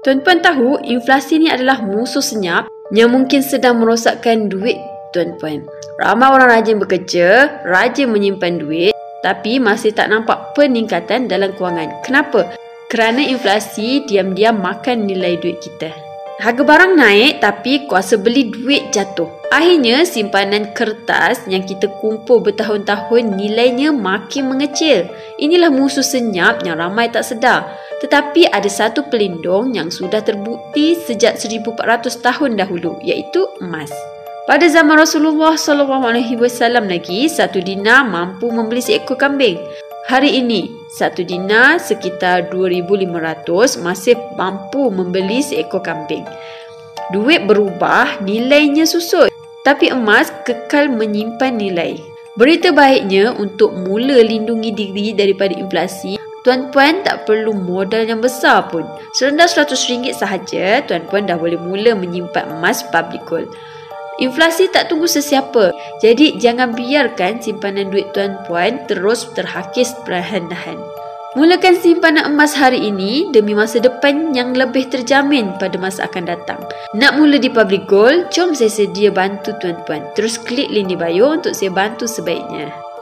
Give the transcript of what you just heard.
Tuan-puan tahu inflasi ni adalah musuh senyap yang mungkin sedang merosakkan duit tuan-puan. Ramai orang rajin bekerja, rajin menyimpan duit, tapi masih tak nampak peningkatan dalam kewangan. Kenapa? Kerana inflasi diam-diam makan nilai duit kita. Harga barang naik tapi kuasa beli duit jatuh. Akhirnya simpanan kertas yang kita kumpul bertahun-tahun nilainya makin mengecil. Inilah musuh senyap yang ramai tak sedar. Tetapi ada satu pelindung yang sudah terbukti sejak 1400 tahun dahulu, iaitu emas. Pada zaman Rasulullah SAW lagi, 1 dinar mampu membeli seekor kambing. Hari ini, 1 dinar sekitar 2,500 masih mampu membeli seekor kambing. Duit berubah, nilainya susut. Tapi emas kekal menyimpan nilai. Berita baiknya untuk mula lindungi diri daripada inflasi, tuan-puan tak perlu modal yang besar pun. Serendah RM100 sahaja, tuan-puan dah boleh mula menyimpan emas public gold. Inflasi tak tunggu sesiapa. Jadi jangan biarkan simpanan duit tuan-puan terus terhakis perlahan-lahan. Mulakan simpanan emas hari ini demi masa depan yang lebih terjamin pada masa akan datang. Nak mula di public gold? Jom saya sedia bantu tuan-puan. Terus klik link di bio untuk saya bantu sebaiknya.